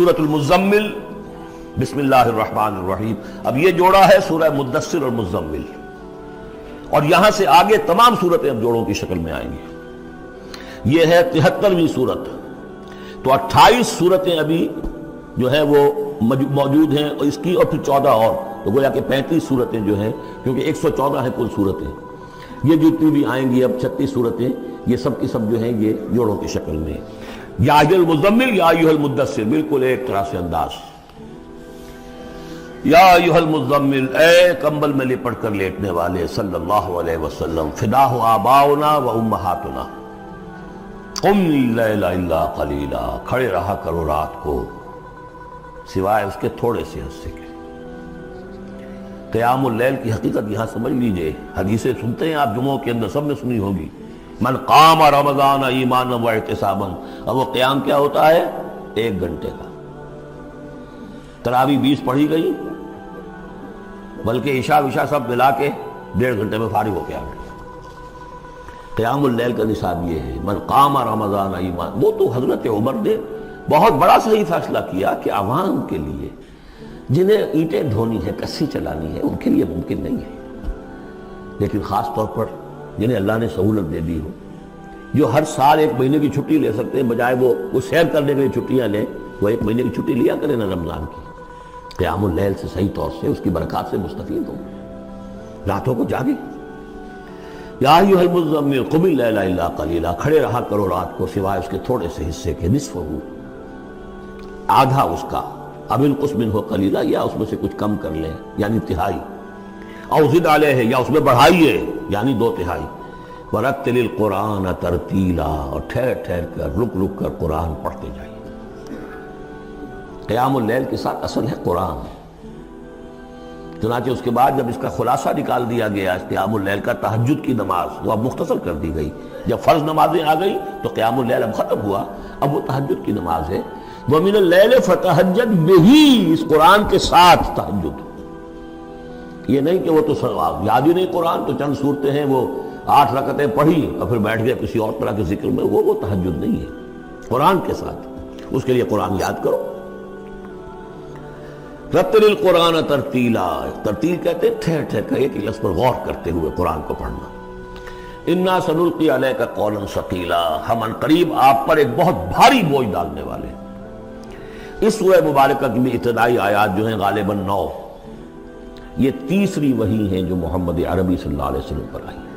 سورۃ المزمل، بسم اللہ الرحمن الرحیم۔ اب یہ جوڑا ہے سورہ مدثر اور مزمل، اور یہاں سے آگے تمام سورتیں اب جوڑوں کی شکل میں آئیں گی۔ یہ ہے 73ویں سورت، تو 28 سورتیں ابھی جو ہے وہ موجود ہیں، اور اس کی اور پھر 14 اور، تو گویا کہ 35 سورتیں جو ہیں، کیونکہ 114 ہیں کل سورتیں، یہ جتنی بھی آئیں گی اب 36 سورتیں، یہ سب کی سب جو ہیں یہ جوڑوں کی شکل میں۔ یا ایھا المزمل یا ایھا المدثر، بالکل ایک طرح سے انداز۔ یا ایھا المزمل، اے کمبل میں لپٹ کر لیٹنے والے، صلی اللہ علیہ وسلم، فداہ آباؤنا و امہاتنا، قم اللیل الا قلیلا، کھڑے رہا کرو رات کو سوائے اس کے تھوڑے سے حصے کے۔ قیام اللیل کی حقیقت یہاں سمجھ لیجئے، حدیثیں سنتے ہیں آپ جمعوں کے اندر، سب نے سنی ہوگی، من قام رمضان ایمانا و احتسابا، اب وہ قیام کیا ہوتا ہے؟ 1 گھنٹے کا۔ تراویح 20 پڑھی گئی، بلکہ عشاء وشاء سب ملا کے 1.5 گھنٹے میں فارغ ہو کے آ گئے۔ قیام اللیل کا نصاب یہ ہے، من قام رمضان ایمان۔ وہ تو حضرت عمر نے بہت بڑا صحیح فیصلہ کیا کہ عوام کے لیے جنہیں اینٹیں دھونی ہے، کسی چلانی ہے، ان کے لیے ممکن نہیں ہے، لیکن خاص طور پر جنہیں اللہ نے سہولت دے دی ہو، جو ہر سال 1 مہینے کی چھٹی لے سکتے ہیں، بجائے وہ سیر کرنے کے لیے چھٹیاں لیں، وہ 1 مہینے کی چھٹی لیا کریں نا رمضان کی۔ قیام اللیل سے صحیح طور سے اس کی برکات سے مستفید ہوں، راتوں کو جاگے۔ یا ایھا المزمل قم اللیل الا قلیلا، کھڑے رہا کرو رات کو سوائے اس کے تھوڑے سے حصے کے، نصفہ، آدھا اس کا، اب انقص منہ قلیلا، یا اس میں سے کچھ کم کر لیں یعنی تہائی، او زد علیہ، یا اس میں بڑھائیے یعنی 2/3۔ ورتل القرآن ترتیلا، اور ٹھہر ٹھہر کر رک رک کر قرآن پڑھتے جائیے۔ قیام اللیل کے ساتھ اصل ہے قرآن، چنانچہ اس کے بعد جب اس کا خلاصہ نکال دیا گیا قیام اللیل کا، تہجد کی نماز وہ اب مختصر کر دی گئی، جب فرض نمازیں آ گئی تو قیام اللیل اب ختم ہوا، اب وہ تہجد کی نماز ہے۔ وَمِنَ اللَّيْلِ فَتَہجد بِهِ، اس قرآن کے ساتھ تہجد، یہ نہیں کہ وہ تو یاد ہی نہیں قرآن، تو چند صورتیں ہیں وہ 8 رکعتیں پڑھی اور پھر بیٹھ گئے کسی اور طرح کے ذکر میں، وہ تہجد نہیں ہے، قرآن کے ساتھ، اس کے لیے قرآن یاد کرو۔ رتل القرآن ترتیلا، ترتیل کہتے ہیں ٹھہر ٹھہر کر ایک لفظ پر غور کرتے ہوئے قرآن کو پڑھنا۔ انا سنلقی علیک قولا ثقیلا، ہم عنقریب آپ پر ایک بہت بھاری بوجھ ڈالنے والے ہیں۔ اس سورہ مبارکہ کی بھی ابتدائی آیات جو ہیں غالباً 9، یہ تیسری وحی ہیں جو محمد عربی صلی اللہ علیہ وسلم پر آئی ہیں،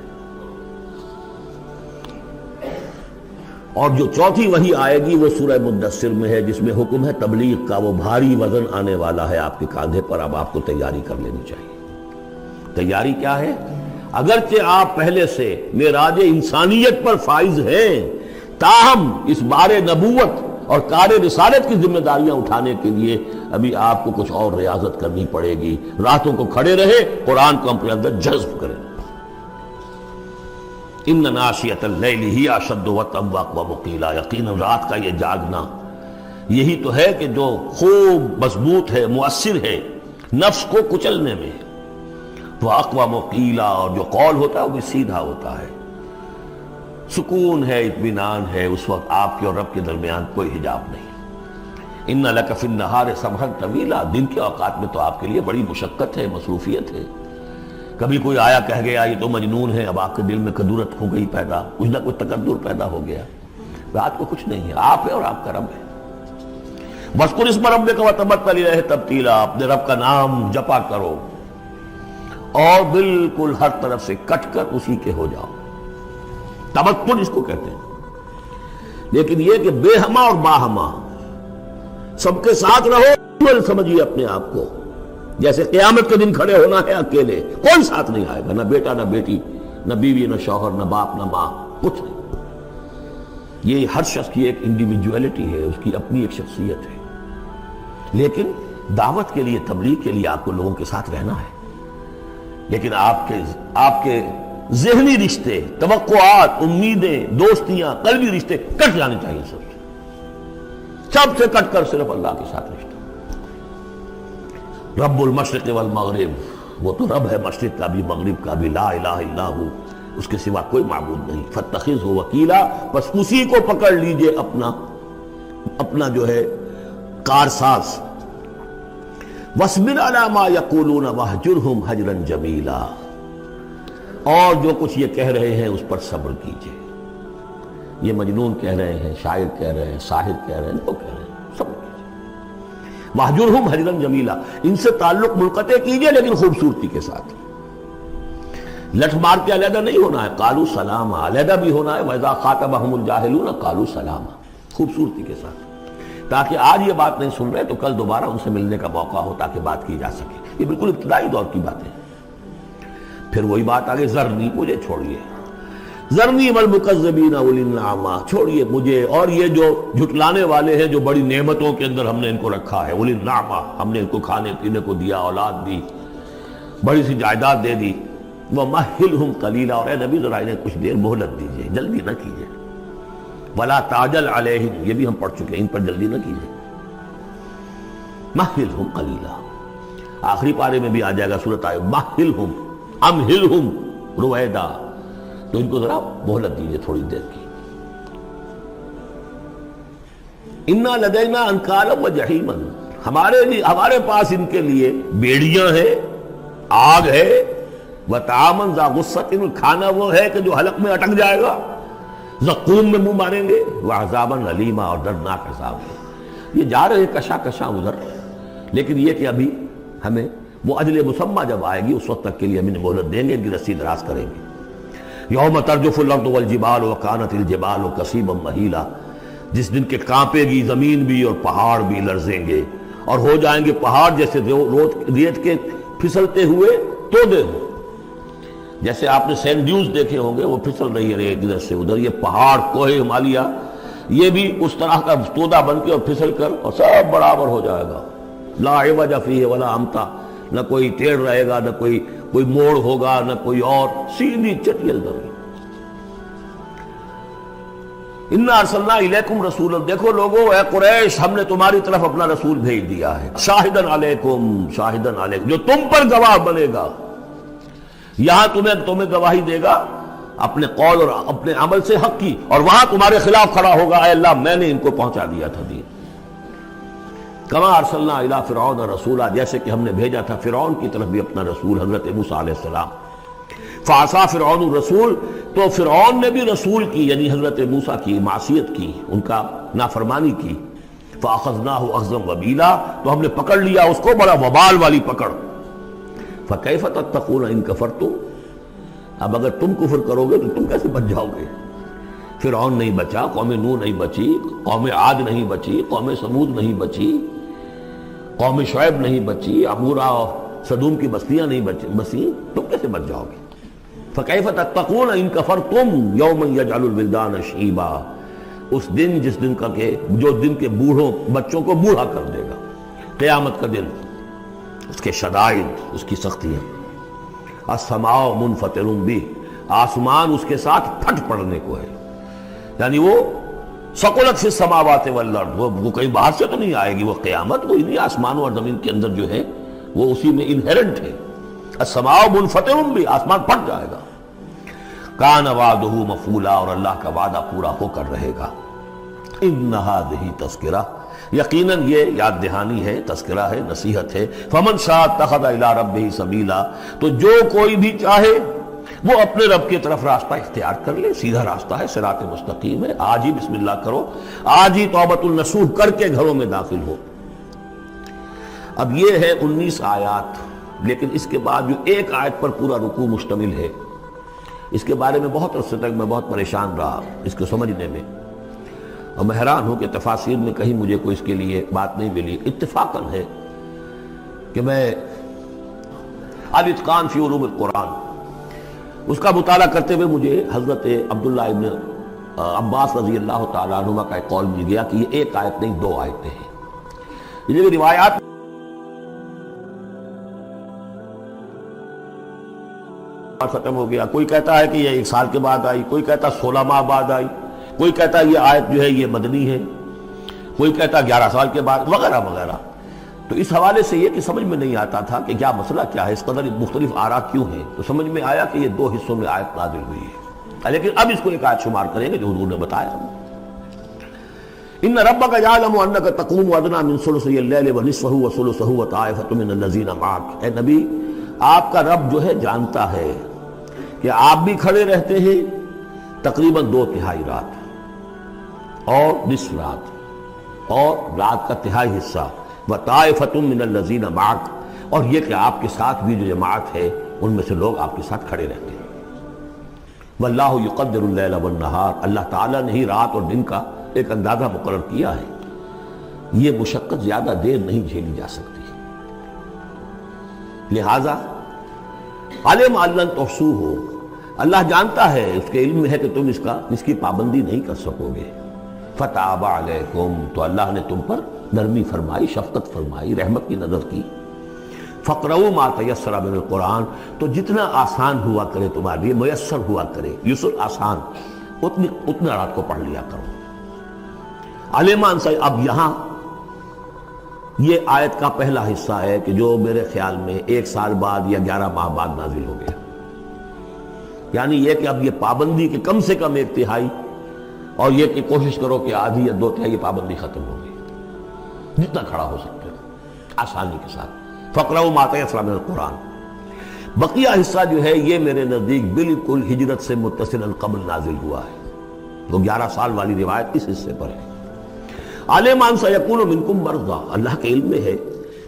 اور جو چوتھی وحی آئے گی وہ سورہ مدثر میں ہے، جس میں حکم ہے تبلیغ کا، وہ بھاری وزن آنے والا ہے آپ کے کاندھے پر، اب آپ کو تیاری کر لینی چاہیے۔ تیاری کیا ہے؟ اگرچہ آپ پہلے سے معراج انسانیت پر فائز ہیں، تاہم اس بار نبوت اور کار رسالت کی ذمہ داریاں اٹھانے کے لیے ابھی آپ کو کچھ اور ریاضت کرنی پڑے گی۔ راتوں کو کھڑے رہے، قرآن کو اپنے اندر جذب کریں۔ ان ناشئۃ اللیل ہی اشد وطئا واقوم قیلا، یقیناً رات کا یہ جاگنا یہی تو ہے کہ جو خوب مضبوط ہے، مؤثر ہے نفس کو کچلنے میں، تو اقوام قیلا، اور جو قول ہوتا ہے وہ بھی سیدھا ہوتا ہے، سکون ہے، اطمینان ہے، اس وقت آپ کے اور رب کے درمیان کوئی حجاب نہیں۔ ان لک فی النہار سبحا طویلا، دن کے اوقات میں تو آپ کے لیے بڑی مشقت ہے، مصروفیت ہے۔ کبھی کوئی آیا کہہ گیا یہ تو مجنون ہے، اب آپ کے دل میں کدورت ہو گئی پیدا، کچھ نہ کچھ تکدر پیدا ہو گیا۔ رات کو کچھ نہیں ہے، آپ ہے اور آپ کا رب ہے۔ وَاذْكُرِ اسْمَ رَبِّكَ وَتَبَتَّلْ إِلَيْهِ تَبْتِيلًا، اپنے رب کا نام جپا کرو اور بالکل ہر طرف سے کٹ کر اسی کے ہو جاؤ۔ تبتل اس کو کہتے ہیں، لیکن یہ کہ بے ہما اور باہما سب کے ساتھ رہو، سمجھیے اپنے آپ کو جیسے قیامت کے دن کھڑے ہونا ہے اکیلے، کوئی ساتھ نہیں آئے گا، نہ بیٹا نہ بیٹی، نہ بیوی نہ شوہر، نہ باپ نہ ماں، کچھ نہیں۔ یہ ہر شخص کی ایک انڈیویجویلٹی ہے، اس کی اپنی ایک شخصیت ہے، لیکن دعوت کے لیے، تبلیغ کے لیے آپ کو لوگوں کے ساتھ رہنا ہے، لیکن آپ کے ذہنی رشتے، توقعات، امیدیں، دوستیاں، قلبی رشتے کٹ جانے چاہیے، سب سے کٹ کر صرف اللہ کے ساتھ رشتہ۔ رب المشرق والمغرب، وہ تو رب ہے مشرق کا بھی مغرب کا بھی، لا الہ الا ہو، اس کے سوا کوئی معبود نہیں۔ فاتخذہ وکیلا، بس اسی کو پکڑ لیجئے اپنا جو ہے کارساز. وَاصْبِرْ عَلَىٰ مَا يَقُولُونَ وَاهْجُرْهُمْ هَجْرًا جَمِيلًا. اور جو کچھ یہ کہہ رہے ہیں اس پر صبر کیجئے. یہ مجنون کہہ رہے ہیں، شاعر کہہ رہے ہیں، ساحر کہہ رہے ہیں، وہ کہہ رہے ہیں، صبر کیجئے. وَاهْجُرْهُمْ هَجْرًا جَمِيلًا. ان سے تعلق منقطع کیجئے لیکن خوبصورتی کے ساتھ. لٹھ مار کے علیحدہ نہیں ہونا ہے. قالوا سلاما، علیحدہ بھی ہونا ہے. وَإِذَا خَاطَبَهُمُ الْجَاهِلُونَ قَالُوا سَلَامًا. خوبصورتی کے ساتھ، تاکہ آج یہ بات نہیں سن رہے تو کل دوبارہ ان سے ملنے کا موقع ہو تاکہ بات کی جا سکے. یہ بالکل ابتدائی دور کی باتیں. پھر وہی بات آگے، ذرنی، مجھے چھوڑیے. ذرنی والمکذبین اولی النعمہ، چھوڑیے مجھے اور یہ جو جھٹلانے والے ہیں جو بڑی نعمتوں کے اندر ہم نے ان کو رکھا ہے. اولی النعمہ، ہم نے ان کو کھانے پینے کو دیا، اولاد دی، بڑی سی جائیداد دے دی. وَمَهِّلْهُمْ قَلِيلًا. اور اے نبی ذرا انہیں کچھ دیر مہلت دیجیے، جلدی نہ کیجیے. وَلَا تَعْجَلْ عَلَيْهِمْ، یہ بھی ہم پڑھ چکے ہیں، ان پر جلدی نہ کیجیے. مَهِّلْهُمْ قَلِيلًا. آخری پارے میں بھی آ جائے گا سورۃ مَهِّلْهُمْ أَمْهِلْهُمْ رُوَیدًا. تو ان کو ذرا مہلت دیجیے تھوڑی دیر کی. اِنَّا لَدَيْنَا أَنْكَالًا وَجَحِيمًا. ہمارے پاس ان کے لیے بیڑیاں ہیں، آگ ہے. وَطَعَامًا ذَا غُصَّةٍ، کھانا وہ ہے کہ جو حلق میں اٹک جائے گا، زقوم میں منہ ماریں گے. وَعَذَابًا أَلِيمًا، اور دردناک عذاب ہے. یہ جا رہے ہیں کشا کشا ادھر، لیکن یہ کہ ابھی ہمیں وہ اجل مسمى جب آئے گی اس وقت تک کے لیے ہم انہیں مہلت دیں گے، ان کی رسی دراز کریں گے. یوم ترجف الارض والجبال وکانت الجبال کثیبا مہیلا. جس دن کے کانپے گی زمین بھی اور پہاڑ بھی لرزیں گے اور ہو جائیں گے پہاڑ جیسے ریت کے پھسلتے ہوئے تودے ہو. جیسے آپ نے سینڈ ڈیوز دیکھے ہوں گے، وہ پھسل رہی ہے ادھر سے ادھر. یہ پہاڑ کوہ ہمالیہ یہ بھی اس طرح کا تودا بن کے اور پھسل کر اور سب برابر ہو جائے گا. لا عوج فیہ ولا امتا، نہ کوئی ٹیڑھ رہے گا، نہ کوئی موڑ ہوگا، نہ کوئی اور، سیدھی چٹیل زمین. انا ارسلنا الیکم رسولا، دیکھو لوگو اے قریش، ہم نے تمہاری طرف اپنا رسول بھیج دیا ہے. شاہدن علیکم، شاہدن علیکم، جو تم پر گواہ بنے گا. یہاں تمہیں گواہی دے گا اپنے قول اور اپنے عمل سے حق کی، اور وہاں تمہارے خلاف کھڑا ہوگا، اے اللہ میں نے ان کو پہنچا دیا تھا دین. کما ارسلنا الی فرعون رسولا، جیسے کہ ہم نے بھیجا تھا فرعون کی طرف بھی اپنا رسول حضرت موسیٰ علیہ السلام. فعصا فرعون الرسول، تو فرعون نے بھی رسول کی یعنی حضرت موسیٰ کی معصیت کی، ان کا نافرمانی کی. فاخذناہ اخذا وبیلا، تو ہم نے پکڑ لیا اس کو بڑا وبال والی پکڑ. فکیف تتقون ان کفرتم، اب اگر تم کفر کرو گے تو تم کیسے بچ جاؤ گے؟ فرعون نہیں بچا، قوم نوح نہیں بچی، قوم عاد نہیں بچی، قوم سمود نہیں بچی، قوم شعیب نہیں بچی، عمورہ اور صدوم کی بستیاں نہیں بسی، تم کیسے بچ جاؤ گے؟ فکیف تتقون ان کفرتم یوما یجعل الولدان شیبا، اس دن جس دن کا کہ جو دن کے بوڑھوں بچوں کو بوڑھا کر دے گا. قیامت کا دن، اس کے شدائد، اس کی سختیاں. السماء منفطر بہ، آسمان اس کے ساتھ پھٹ پڑنے کو ہے. یعنی وہ ثقلت فی السماوات والارض، وہ کہیں باہر سے تو نہیں آئے گی، وہ قیامت وہی نہیں، آسمانوں اور زمین کے اندر جو ہے وہ اسی میں انہیرنٹ ہے. السماء منفطر بہ، آسمان پھٹ جائے گا. کان وعدہ مفعولا، اور اللہ کا وعدہ پورا ہو کر رہے گا. ان ھذہ تذکرہ، یقیناً یہ یاد دہانی ہے، تذکرہ ہے، نصیحت ہے. فمن شاء اتخذ الی ربہ سبیلا، تو جو کوئی بھی چاہے وہ اپنے رب کی طرف راستہ اختیار کر لے. سیدھا راستہ ہے، صراط مستقیم ہے. آج ہی بسم اللہ کرو، آج ہی توبۃ النصوح کر کے گھروں میں داخل ہو. اب یہ ہے 19 آیات، لیکن اس کے بعد جو ایک آیت پر پورا رکوع مشتمل ہے، اس کے بارے میں بہت عرصے تک میں بہت پریشان رہا اس کو سمجھنے میں، اور میں حیران ہوں کہ تفاسیر میں کہیں مجھے کوئی اس کے لیے بات نہیں ملی. اتفاقاً ہے کہ میں الاتقان فی علوم القرآن اس کا مطالعہ کرتے ہوئے مجھے حضرت عبداللہ ابن عباس رضی اللہ تعالیٰ عنہما کا ایک قول مل گیا کہ یہ ایک آیت نہیں، 2 آیتیں ہیں. یہ روایات ختم ہو گیا. کوئی کہتا ہے کہ یہ 1 سال کے بعد آئی، کوئی کہتا 16 ماہ بعد آئی، کوئی کہتا یہ آیت جو ہے یہ مدنی ہے، کوئی کہتا 11 سال کے بعد، وغیرہ وغیرہ. تو اس حوالے سے یہ کہ سمجھ میں نہیں آتا تھا کہ کیا مسئلہ کیا ہے، اس قدر مختلف آراء کیوں ہیں. تو سمجھ میں آیا کہ یہ 2 حصوں میں آیت نازل ہوئی ہے، لیکن اب اس کو ایک آیت شمار کریں گے جو حضور نے بتایا. ان ربک یعلم انک تقوم ادنی من ثلثی اللیل ونصفہ وثلثہ وطائفۃ من الذین معک، اے نبی آپ کا رب جو ہے جانتا ہے کہ آپ بھی کھڑے رہتے ہیں تقریباً 2/3 رات اور نصف رات اور رات کا تہائی حصہ، وطائفۃ من الذین معک، اور یہ کہ آپ کے ساتھ بھی جو جماعت ہے ان میں سے لوگ آپ کے ساتھ کھڑے رہتے ہیں۔ واللہ یقدر اللیل والنہار، اللہ تعالیٰ نے ہی رات اور دن کا ایک اندازہ مقرر کیا ہے، یہ مشقت زیادہ دیر نہیں جھیلی جا سکتی، لہذا علم ان لن تحصوہ، اللہ جانتا ہے، اس کے علم میں ہے کہ تم اس کی پابندی نہیں کر سکو گے۔ فتاب علیکم، تو اللہ نے تم پر نرمی فرمائی، شفقت فرمائی، رحمت کی نظر کی۔ فقرؤوا ما تیسر من القرآن، تو جتنا آسان ہوا کرے تمہارے لیے، میسر ہوا کرے، یسر آسان، اتنا رات کو پڑھ لیا کرو۔ علیمان سے اب یہاں یہ آیت کا پہلا حصہ ہے کہ جو میرے خیال میں 1 سال بعد یا 11 ماہ بعد نازل ہو گیا، یعنی یہ کہ اب یہ پابندی کہ کم سے کم 1/3 اور یہ کہ کوشش کرو کہ آدھی یا 2/3 پابندی ختم ہو گئی، جتنا کھڑا ہو سکتے ہو آسانی کے ساتھ۔ فقرؤوا ما تیسر من القرآن، بقیہ حصہ جو ہے یہ میرے نزدیک بالکل ہجرت سے متصل قبل نازل ہوا ہے، وہ 11 سال والی روایت اس حصے پر ہے۔ علم ان سیکون منکم مرضی، اللہ کے علم میں ہے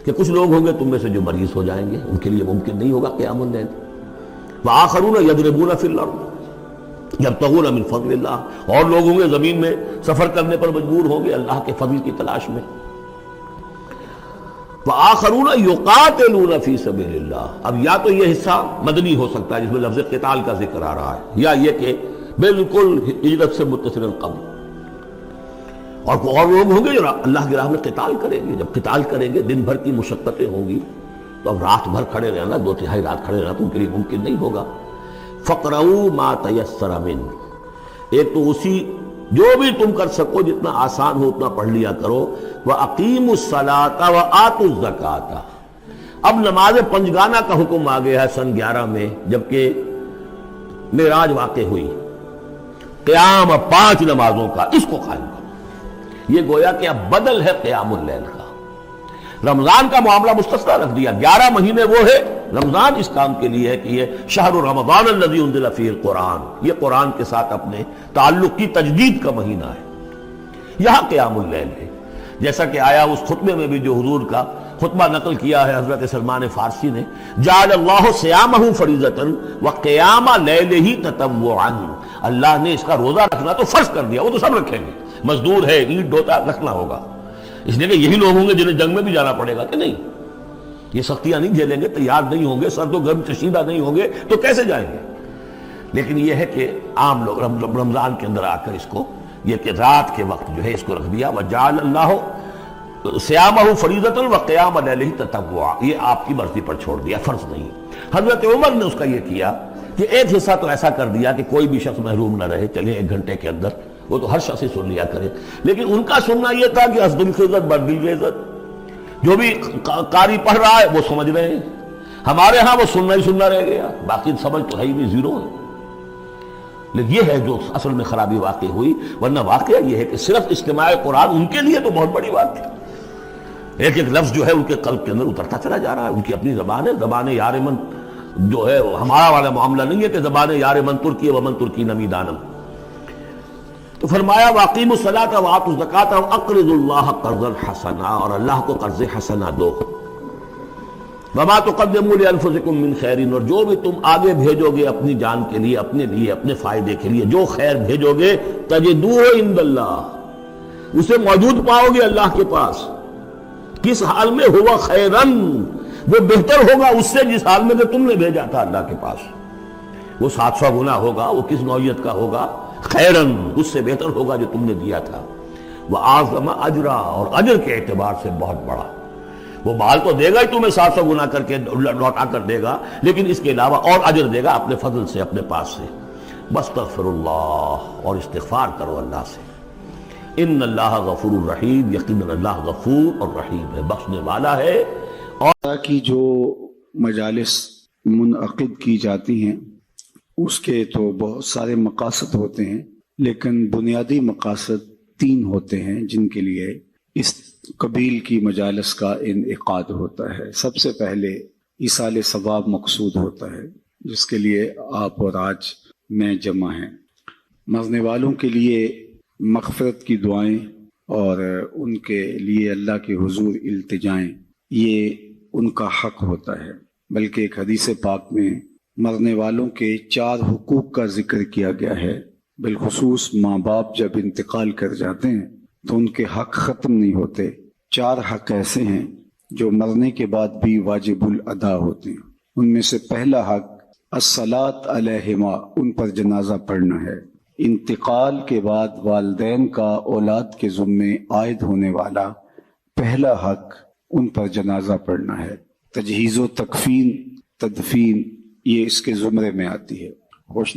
کہ کچھ لوگ ہوں گے تم میں سے جو مریض ہو جائیں گے، ان کے لیے ممکن نہیں ہوگا قیام اللیل۔ وآخرون یضربون فی الارض یبتغون من فضل اللہ، اور لوگ ہوں گے زمین میں سفر کرنے پر مجبور ہوں گے اللہ کے فضل کی تلاش میں۔ وآخرون یقاتلون فی سبیل اللہ، اب یا تو یہ حصہ مدنی ہو سکتا ہے جس میں لفظ قتال کا ذکر آ رہا ہے، یا یہ کہ بالکل ہجرت سے متصل قبل، اور لوگ ہوں گے جو اللہ کی راہ میں قتال کریں گے۔ جب قتال کریں گے دن بھر کی مشقتیں ہوں گی، تو اب رات بھر کھڑے رہنا، 2/3 رات کھڑے رہنا تو ان کے لیے ممکن نہیں ہوگا۔ فقرؤوا ما تیسر من، ایک تو اسی جو بھی تم کر سکو جتنا آسان ہو اتنا پڑھ لیا کرو۔ وَأَقِیمُوا الصَّلَاةَ وَآتُوا الزَّکَاةَ، اب نماز پنجگانہ کا حکم آ گیا ہے سن 11 میں، جبکہ معراج واقع ہوئی، قیام 5 نمازوں کا، اس کو قائم کرو۔ یہ گویا کہ اب بدل ہے قیام اللیل کا، رمضان کا معاملہ مستثنیٰ رکھ دیا، 11 مہینے وہ ہے، رمضان اس کام کے لیے ہے کہ یہ شہر رمضان الذی انزل فیہ القرآن، یہ قرآن کے ساتھ اپنے تعلق کی تجدید کا مہینہ ہے۔ یہاں قیام اللیل ہے، جیسا کہ آیا اس خطبے میں بھی جو حضور کا خطبہ نقل کیا ہے حضرت سلمان فارسی نے، جعل اللہ صیامہ فریضۃ وقیام لیلہ تطوعا، اللہ نے اس کا روزہ رکھنا تو فرض کر دیا، وہ تو سب رکھیں گے، مزدور ہے، اینٹ ڈھوتا رکھنا ہوگا، اس لیے کہ یہی لوگ ہوں گے جنہیں جنگ میں بھی جانا پڑے گا کہ نہیں، یہ سختیاں نہیں جھیلیں گے، تیار نہیں ہوں گے، سرد و گرم چشیدہ نہیں ہوں گے تو کیسے جائیں گے۔ لیکن یہ ہے کہ عام لوگ رمضان کے اندر آ کر اس کو، یہ کہ رات کے وقت جو ہے اس کو رکھ دیا، وجعل اللہ صیامہ فریضۃ وقیام لیلہ تطوعا، یہ آپ کی مرضی پر چھوڑ دیا، فرض نہیں۔ حضرت عمر نے اس کا یہ کیا کہ ایک حصہ تو ایسا کر دیا کہ کوئی بھی شخص محروم نہ رہے، چلے 1 گھنٹے کے اندر وہ تو ہر شخص ہی سن لیا کرے، لیکن ان کا سننا یہ تھا کہ حسب الخزت بردل عزت، جو بھی قاری پڑھ رہا ہے وہ سمجھ رہے ہیں، ہمارے ہاں وہ سننا ہی سننا رہ گیا، باقی سمجھ تو ہے ہی نہیں، زیرو ہے۔ لیکن یہ ہے جو اصل میں خرابی واقع ہوئی، ورنہ واقعہ یہ ہے کہ صرف استماع قرآن ان کے لیے تو بہت بڑی بات ہے، ایک ایک لفظ جو ہے ان کے قلب کے اندر اترتا چلا جا رہا ہے، ان کی اپنی زبان ہے، زبان یار من جو ہے ہمارا والا معاملہ نہیں ہے کہ زبان یار من ترکی ومن ترکی نمی دانم۔ تو فرمایا واقیموا الصلاۃ وآتوا الزکاۃ واقرضوا اللہ قرضا حسنا، اور اللہ کو قرض حسنا دو۔ وما تقدموا لانفسکم من خیر، اور جو بھی تم آگے بھیجو گے اپنی جان کے لیے، اپنے فائدے کے لیے جو خیر بھیجو گے، تجدوہ عند اللہ، اسے موجود پاؤ گے اللہ کے پاس، کس حال میں؟ ہوا خیرن، وہ بہتر ہوگا اس سے جس حال میں کہ تم نے بھیجا تھا اللہ کے پاس، وہ 700 گنا ہوگا، وہ کس نوعیت کا ہوگا؟ خیرن، اس سے بہتر ہوگا جو تم نے دیا تھا۔ وَأَعْظَمَ أَجْرًا، اور اجر کے اعتبار سے بہت بڑا، وہ مال تو دے گا ہی تمہیں 700 گنا کر کے لوٹا کر دے گا، لیکن اس کے علاوہ اور اجر دے گا اپنے فضل سے، اپنے پاس سے۔ بستغفر اللہ، اور استغفار کرو اللہ سے۔ ان اللہ غفور الرحیم، یقیناً اللہ غفور اور رحیم ہے، بخشنے والا ہے۔ اور کی جو مجالس منعقد کی جاتی ہیں اس کے تو بہت سارے مقاصد ہوتے ہیں، لیکن بنیادی مقاصد 3 ہوتے ہیں جن کے لیے اس قبیل کی مجالس کا انعقاد ہوتا ہے۔ سب سے پہلے ایصال ثواب مقصود ہوتا ہے، جس کے لیے آپ اور آج میں جمع ہیں۔ مرنے والوں کے لیے مغفرت کی دعائیں اور ان کے لیے اللہ کے حضور التجائیں، یہ ان کا حق ہوتا ہے۔ بلکہ ایک حدیث پاک میں مرنے والوں کے 4 حقوق کا ذکر کیا گیا ہے۔ بالخصوص ماں باپ جب انتقال کر جاتے ہیں تو ان کے حق ختم نہیں ہوتے۔ 4 حق ایسے ہیں جو مرنے کے بعد بھی واجب الادا ہوتے ہیں۔ ان میں سے پہلا حق الصلاۃ علیہما، ان پر جنازہ پڑھنا ہے۔ انتقال کے بعد والدین کا اولاد کے ذمے عائد ہونے والا پہلا حق ان پر جنازہ پڑھنا ہے۔ تجہیز و تکفین، تدفین، یہ اس کے زمرے میں آتی ہے۔ خوش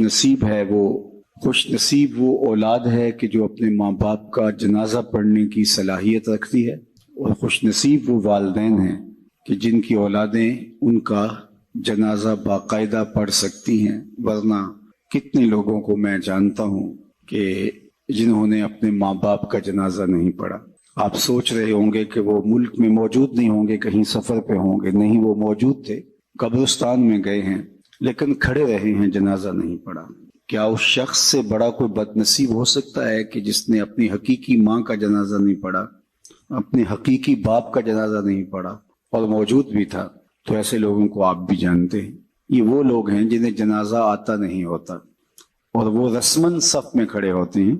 نصیب وہ اولاد ہے کہ جو اپنے ماں باپ کا جنازہ پڑھنے کی صلاحیت رکھتی ہے، اور خوش نصیب وہ والدین ہیں کہ جن کی اولادیں ان کا جنازہ باقاعدہ پڑھ سکتی ہیں۔ ورنہ کتنے لوگوں کو میں جانتا ہوں کہ جنہوں نے اپنے ماں باپ کا جنازہ نہیں پڑھا۔ آپ سوچ رہے ہوں گے کہ وہ ملک میں موجود نہیں ہوں گے، کہیں سفر پہ ہوں گے۔ نہیں، وہ موجود تھے، قبرستان میں گئے ہیں، لیکن کھڑے رہے ہیں، جنازہ نہیں پڑھا۔ کیا اس شخص سے بڑا کوئی بد نصیب ہو سکتا ہے کہ جس نے اپنی حقیقی ماں کا جنازہ نہیں پڑھا، اپنے حقیقی باپ کا جنازہ نہیں پڑھا، اور موجود بھی تھا؟ تو ایسے لوگوں کو آپ بھی جانتے ہیں۔ یہ وہ لوگ ہیں جنہیں جنازہ آتا نہیں ہوتا، اور وہ رسماً صف میں کھڑے ہوتے ہیں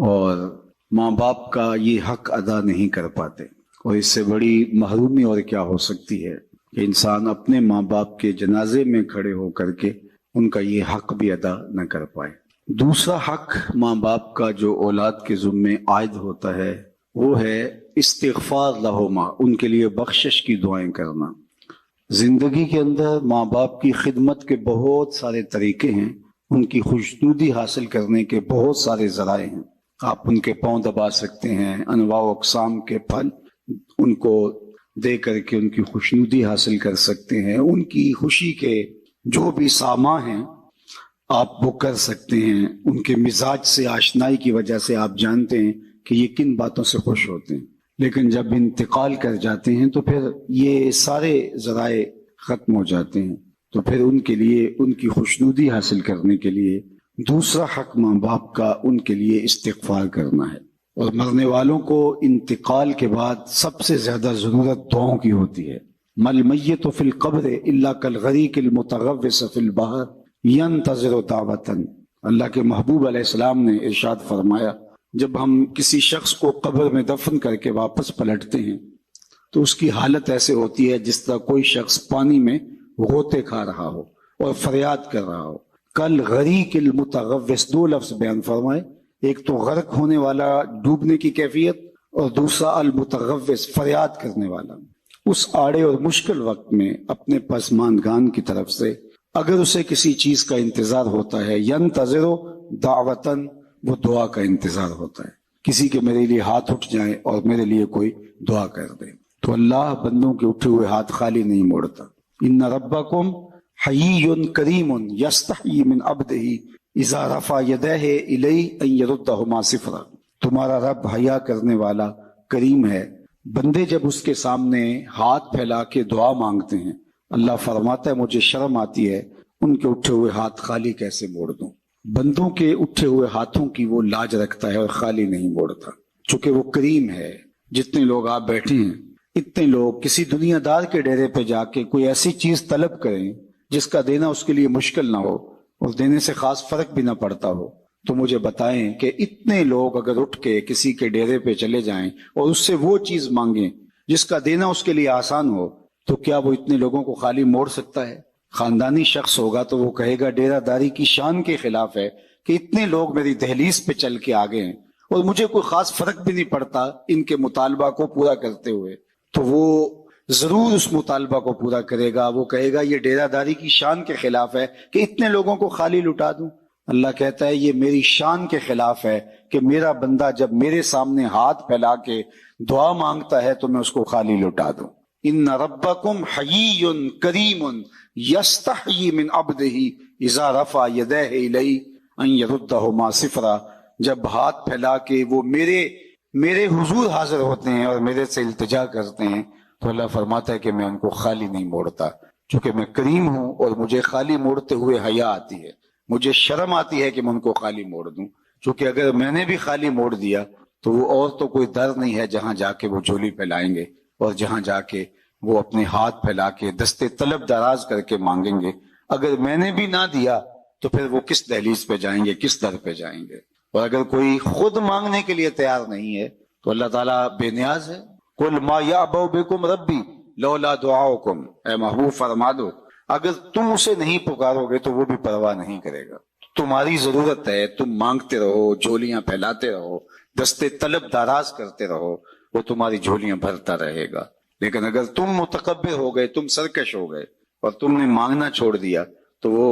اور ماں باپ کا یہ حق ادا نہیں کر پاتے۔ اور اس سے بڑی محرومی اور کیا ہو سکتی ہے کہ انسان اپنے ماں باپ کے جنازے میں کھڑے ہو کر کے ان کا یہ حق بھی ادا نہ کر پائے۔ دوسرا حق ماں باپ کا جو اولاد کے ذمے عائد ہوتا ہے وہ ہے استغفار لہما، ان کے لیے بخشش کی دعائیں کرنا۔ زندگی کے اندر ماں باپ کی خدمت کے بہت سارے طریقے ہیں، ان کی خوشنودی حاصل کرنے کے بہت سارے ذرائع ہیں۔ آپ ان کے پاؤں دبا سکتے ہیں، انواع و اقسام کے پھل ان کو دے کر کے ان کی خوشنودی حاصل کر سکتے ہیں۔ ان کی خوشی کے جو بھی سامان ہیں آپ وہ کر سکتے ہیں۔ ان کے مزاج سے آشنائی کی وجہ سے آپ جانتے ہیں کہ یہ کن باتوں سے خوش ہوتے ہیں۔ لیکن جب انتقال کر جاتے ہیں تو پھر یہ سارے ذرائع ختم ہو جاتے ہیں۔ تو پھر ان کے لیے ان کی خوشنودی حاصل کرنے کے لیے دوسرا حق ماں باپ کا ان کے لیے استغفار کرنا ہے۔ اور مرنے والوں کو انتقال کے بعد سب سے زیادہ ضرورت دعاؤں کی ہوتی ہے۔ مل میت فی القبر الا کالغریق المتغوص فی البحر ینتظر دعوۃ۔ اللہ کے محبوب علیہ السلام نے ارشاد فرمایا، جب ہم کسی شخص کو قبر میں دفن کر کے واپس پلٹتے ہیں تو اس کی حالت ایسے ہوتی ہے جس طرح کوئی شخص پانی میں غوطے کھا رہا ہو اور فریاد کر رہا ہو۔ کل غریق المتغوص، 2 لفظ بیان فرمائے، ایک تو غرق ہونے والا، ڈوبنے کی کیفیت، اور دوسرا المتغوص، فریاد کرنے والا۔ اس آڑے اور مشکل وقت میں اپنے پسماندگان کی طرف سے اگر اسے کسی چیز کا انتظار ہوتا ہے، ینتظر دعوتن، وہ دعا کا انتظار ہوتا ہے، کسی کے میرے لیے ہاتھ اٹھ جائیں اور میرے لیے کوئی دعا کر دے۔ تو اللہ بندوں کے اٹھے ہوئے ہاتھ خالی نہیں موڑتا۔ ان ربکم حیی کریم یستحیی من عبدہ اذا رفع یدیہ الیہ ان یردہما صفرا۔ تمہارا رب حیا کرنے والا کریم ہے، بندے جب اس کے سامنے ہاتھ پھیلا کے دعا مانگتے ہیں، اللہ فرماتا ہے مجھے شرم آتی ہے ان کے اٹھے ہوئے ہاتھ خالی کیسے موڑ دوں۔ بندوں کے اٹھے ہوئے ہاتھوں کی وہ لاج رکھتا ہے اور خالی نہیں موڑتا، چونکہ وہ کریم ہے۔ جتنے لوگ آپ بیٹھے ہیں، اتنے لوگ کسی دنیا دار کے ڈیرے پہ جا کے کوئی ایسی چیز طلب کریں جس کا دینا اس کے لیے مشکل نہ ہو اور دینے سے خاص فرق بھی نہ پڑتا ہو، تو مجھے بتائیں کہ اتنے لوگ اگر اٹھ کے کسی کے ڈیرے پہ چلے جائیں اور اس سے وہ چیز مانگیں جس کا دینا اس کے لیے آسان ہو، تو کیا وہ اتنے لوگوں کو خالی موڑ سکتا ہے؟ خاندانی شخص ہوگا تو وہ کہے گا ڈیرہ داری کی شان کے خلاف ہے کہ اتنے لوگ میری دہلیز پہ چل کے آگے ہیں اور مجھے کوئی خاص فرق بھی نہیں پڑتا ان کے مطالبہ کو پورا کرتے ہوئے۔ تو وہ ضرور اس مطالبہ کو پورا کرے گا، وہ کہے گا یہ ڈیرہ داری کی شان کے خلاف ہے کہ اتنے لوگوں کو خالی لٹا دوں۔ اللہ کہتا ہے یہ میری شان کے خلاف ہے کہ میرا بندہ جب میرے سامنے ہاتھ پھیلا کے دعا مانگتا ہے تو میں اس کو خالی لٹا دوں۔ ان ربکم حیی کریم یستحیی من عبدہ اذا رفع یدیہ الیہ ان یردہما صفرا۔ جب ہاتھ پھیلا کے وہ میرے میرے حضور حاضر ہوتے ہیں اور میرے سے التجا کرتے ہیں تو اللہ فرماتا ہے کہ میں ان کو خالی نہیں موڑتا، چونکہ میں کریم ہوں اور مجھے خالی موڑتے ہوئے حیا آتی ہے، مجھے شرم آتی ہے کہ میں ان کو خالی موڑ دوں، چونکہ اگر میں نے بھی خالی موڑ دیا تو وہ اور تو کوئی در نہیں ہے جہاں جا کے وہ جھولی پھیلائیں گے اور جہاں جا کے وہ اپنے ہاتھ پھیلا کے دستے طلب دراز کر کے مانگیں گے۔ اگر میں نے بھی نہ دیا تو پھر وہ کس دہلیز پہ جائیں گے، کس در پہ جائیں گے؟ اور اگر کوئی خود مانگنے کے لیے تیار نہیں ہے تو اللہ تعالیٰ بے نیاز ہے۔ قل ما یعبأ بکم ربی لولا دعاؤکم، اے محبوب فرما دو اگر تم اسے نہیں پکارو گے تو وہ بھی پرواہ نہیں کرے گا۔ تمہاری ضرورت ہے، تم مانگتے رہو، جھولیاں پھیلاتے رہو، دستے طلب دراز کرتے رہو، وہ تمہاری جھولیاں بھرتا رہے گا۔ لیکن اگر تم متکبر ہو گئے، تم سرکش ہو گئے اور تم نے مانگنا چھوڑ دیا تو وہ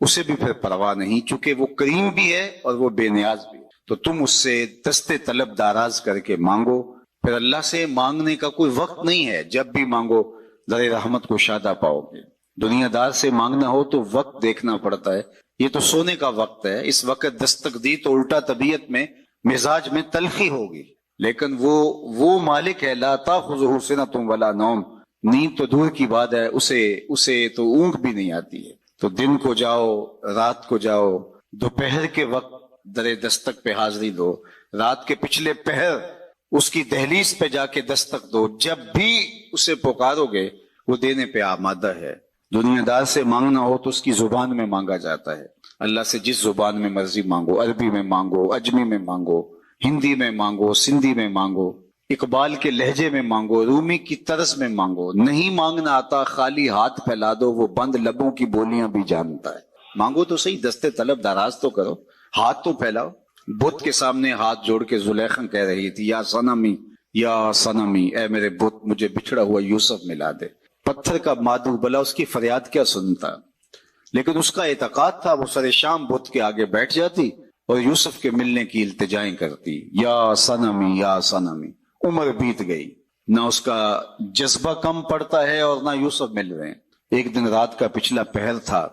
اسے بھی پھر پرواہ نہیں، چونکہ وہ کریم بھی ہے اور وہ بے نیاز بھی ہے۔ تو تم اس سے دستے طلب دراز کر کے مانگو۔ پھر اللہ سے مانگنے کا کوئی وقت نہیں ہے، جب بھی مانگو در رحمت کو شادہ پاؤ گے۔ دنیا دار سے مانگنا ہو تو وقت دیکھنا پڑتا ہے، یہ تو سونے کا وقت ہے، اس وقت دستک دی تو الٹا طبیعت میں مزاج میں تلخی ہوگی، لیکن وہ مالک ہے لا تاخذہ سنۃ ولا نوم، نیند تو دور کی بات ہے، اسے تو اونگ بھی نہیں آتی ہے۔ تو دن کو جاؤ، رات کو جاؤ، دوپہر کے وقت در دستک پہ حاضری دو، رات کے پچھلے پہر اس کی دہلیز پہ جا کے دستک دو، جب بھی اسے پکارو گے وہ دینے پہ آمادہ ہے۔ دنیا دار سے مانگنا ہو تو اس کی زبان میں مانگا جاتا ہے، اللہ سے جس زبان میں مرضی مانگو، عربی میں مانگو، اجمی میں مانگو، ہندی میں مانگو، سندھی میں مانگو، اقبال کے لہجے میں مانگو، رومی کی طرز میں مانگو۔ نہیں مانگنا آتا خالی ہاتھ پھیلا دو، وہ بند لبوں کی بولیاں بھی جانتا ہے۔ مانگو تو صحیح، دستے طلب دراز تو کرو، ہاتھ تو پھیلاؤ۔ بت کے سامنے ہاتھ جوڑ کے زلیخا کہہ رہی تھی یا صنمی یا صنمی، اے میرے بت مجھے بچھڑا ہوا یوسف ملا دے۔ پتھر کا مادو بلا اس کی فریاد کیا سنتا، لیکن اس کا اعتقاد تھا، وہ سر شام بت کے آگے بیٹھ جاتی اور یوسف کے ملنے کی التجائیں کرتی، یا صنمی یا صنمی۔ عمر بیت گئی، نہ اس کا جذبہ کم پڑتا ہے اور نہ یوسف مل رہے ہیں۔ ایک دن رات کا پچھلا پہر تھا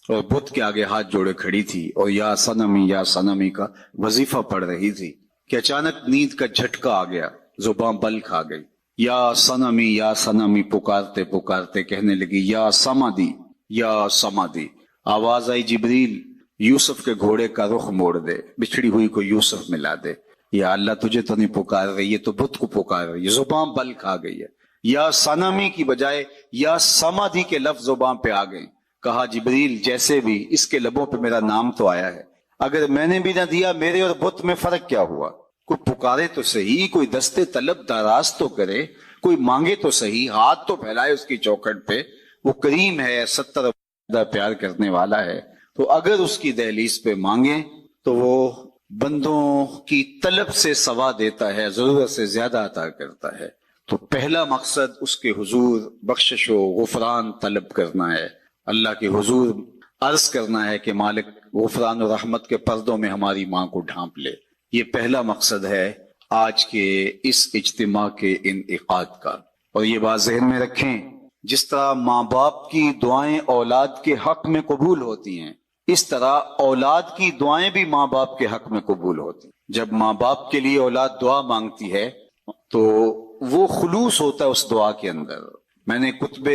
اور بت کے آگے ہاتھ جوڑے کھڑی تھی اور یا صنمی کا وظیفہ پڑھ رہی تھی کہ اچانک نیند کا جھٹکا آ گیا، زباں بل کھا گئی۔ یا صنمی پکارتے پکارتے کہنے لگی یا سمادی۔ آواز آئی جبریل یوسف کے گھوڑے کا رخ موڑ دے، بچھڑی ہوئی کو یوسف ملا دے۔ یا اللہ تجھے تو نہیں پکار رہی ہے، تو بت کو پکار رہی ہے، زباں بل کھا گئی ہے۔ یا صنمی کی بجائے یا سمادی کے لفظ زباں پہ آ گئے۔ کہا جبریل جیسے بھی اس کے لبوں پہ میرا نام تو آیا ہے، اگر میں نے بھی نہ دیا میرے اور بت میں فرق کیا ہوا؟ کوئی پکارے تو صحیح، کوئی دستے طلب دراز تو کرے، کوئی مانگے تو صحیح، ہاتھ تو پھیلائے اس کی چوکھٹ پہ۔ وہ کریم ہے، 70 پیار کرنے والا ہے، تو اگر اس کی دہلیز پہ مانگے تو وہ بندوں کی طلب سے سوا دیتا ہے، ضرورت سے زیادہ عطا کرتا ہے۔ تو پہلا مقصد اس کے حضور بخشش و غفران طلب کرنا ہے، اللہ کے حضور عرض کرنا ہے کہ مالک غفران و رحمت کے پردوں میں ہماری ماں کو ڈھانپ لے۔ یہ پہلا مقصد ہے آج کے اس اجتماع کے انعقاد کا۔ اور یہ بات ذہن میں رکھیں، جس طرح ماں باپ کی دعائیں اولاد کے حق میں قبول ہوتی ہیں، اس طرح اولاد کی دعائیں بھی ماں باپ کے حق میں قبول ہوتی ہیں۔ جب ماں باپ کے لیے اولاد دعا مانگتی ہے تو وہ خلوص ہوتا ہے اس دعا کے اندر۔ میں نے کتب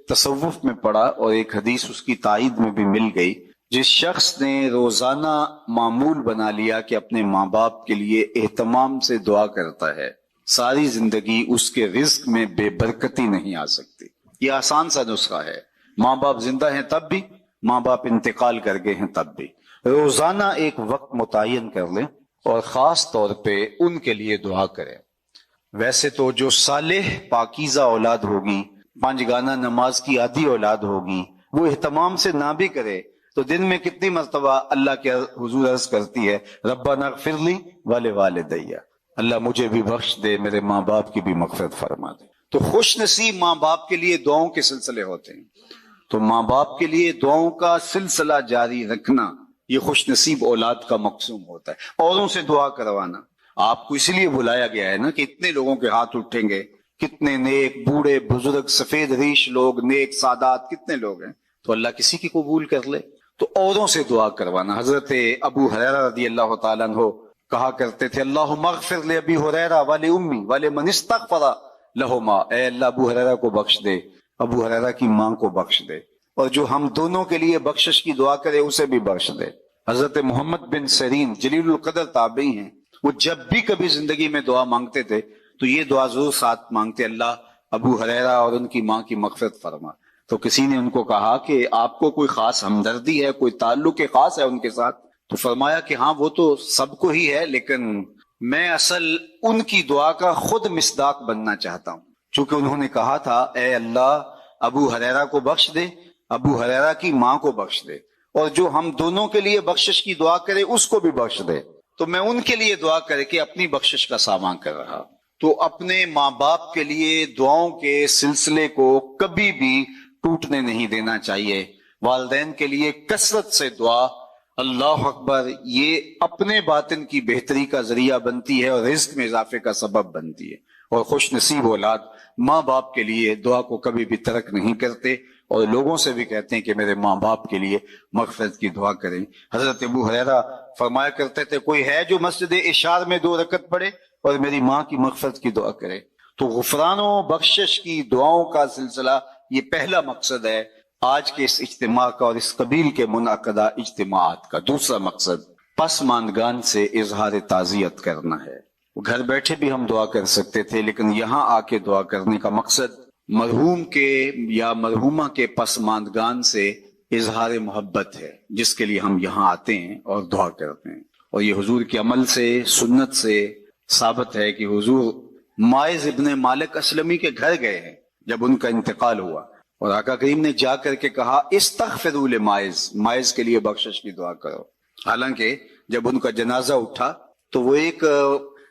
تصوف میں پڑھا اور ایک حدیث اس کی تائید میں بھی مل گئی، جس شخص نے روزانہ معمول بنا لیا کہ اپنے ماں باپ کے لیے اہتمام سے دعا کرتا ہے، ساری زندگی اس کے رزق میں بے برکتی نہیں آ سکتی۔ یہ آسان سا نسخہ ہے، ماں باپ زندہ ہیں تب بھی، ماں باپ انتقال کر گئے ہیں تب بھی۔ روزانہ ایک وقت متعین کر لیں اور خاص طور پہ ان کے لیے دعا کریں۔ ویسے تو جو صالح پاکیزہ اولاد ہوگی، 5 گانا نماز کی عادی اولاد ہوگی، وہ اہتمام سے نہ بھی کرے تو دن میں کتنی مرتبہ اللہ کے حضور عرض کرتی ہے ربنا اغفر لی ولوالدی، اللہ مجھے بھی بخش دے، میرے ماں باپ کی بھی مغفرت فرما دے۔ تو خوش نصیب ماں باپ کے لیے دعاؤں کے سلسلے ہوتے ہیں، تو ماں باپ کے لیے دعاؤں کا سلسلہ جاری رکھنا یہ خوش نصیب اولاد کا مقصوم ہوتا ہے۔ اوروں سے دعا کروانا آپ کو اس لیے بلایا گیا ہے نا کہ اتنے لوگوں کے ہاتھ اٹھیں گے، کتنے نیک بوڑھے بزرگ سفید ریش لوگ، نیک سادات کتنے لوگ ہیں، تو اللہ کسی کی قبول کر لے۔ تو اوروں سے دعا کروانا۔ حضرت ابو ہریرہ رضی اللہ تعالیٰ عنہ کہا کرتے تھے اللہم اغفر لأبی ہریرہ ولأمی ولمن استغفر لہما، اے اللہ ابو ہریرہ کو بخش دے، ابو ہریرہ کی ماں کو بخش دے، اور جو ہم دونوں کے لیے بخشش کی دعا کرے اسے بھی بخش دے۔ حضرت محمد بن سیرین جلیل القدر تابعی ہیں، وہ جب بھی کبھی زندگی میں دعا مانگتے تھے تو یہ دعا ضرور ساتھ مانگتے، اللہ ابو ہریرہ اور ان کی ماں کی مغفرت فرما۔ تو کسی نے ان کو کہا کہ آپ کو کوئی خاص ہمدردی ہے، کوئی تعلق خاص ہے ان کے ساتھ؟ تو فرمایا کہ ہاں وہ تو سب کو ہی ہے، لیکن میں اصل ان کی دعا کا خود مصداق بننا چاہتا ہوں، چونکہ انہوں نے کہا تھا اے اللہ ابو ہریرہ کو بخش دے، ابو ہریرہ کی ماں کو بخش دے، اور جو ہم دونوں کے لیے بخشش کی دعا کرے اس کو بھی بخش دے۔ تو میں ان کے لیے دعا کر کے اپنی بخشش کا سامان کر رہا۔ تو اپنے ماں باپ کے لیے دعاؤں کے سلسلے کو کبھی بھی ٹوٹنے نہیں دینا چاہیے۔ والدین کے لیے کثرت سے دعا، اللہ اکبر، یہ اپنے باطن کی بہتری کا ذریعہ بنتی ہے اور رزق میں اضافے کا سبب بنتی ہے، اور خوش نصیب اولاد ماں باپ کے لیے دعا کو کبھی بھی ترک نہیں کرتے، اور لوگوں سے بھی کہتے ہیں کہ میرے ماں باپ کے لیے مغفرت کی دعا کریں۔ حضرت ابو ہریرہ فرمایا کرتے تھے کوئی ہے جو مسجد اشار میں 2 رکعت پڑھے اور میری ماں کی مغفرت کی دعا کرے؟ تو غفران و بخشش کی دعاؤں کا سلسلہ یہ پہلا مقصد ہے آج کے اس اجتماع کا اور اس قبیل کے منعقدہ اجتماعات کا۔ دوسرا مقصد پسماندگان سے اظہار تعزیت کرنا ہے۔ گھر بیٹھے بھی ہم دعا کر سکتے تھے، لیکن یہاں آ کے دعا کرنے کا مقصد مرحوم کے یا مرحومہ کے پسماندگان سے اظہار محبت ہے، جس کے لیے ہم یہاں آتے ہیں اور دعا کرتے ہیں۔ اور یہ حضور کے عمل سے، سنت سے ثابت ہے کہ حضور مائز ابن مالک اسلمی کے گھر گئے ہیں جب ان کا انتقال ہوا، اور آقا کریم نے جا کر کے کہا استغفروا لمائز، مائز کے لیے بخشش کی دعا کرو۔ حالانکہ جب ان کا جنازہ اٹھا تو وہ ایک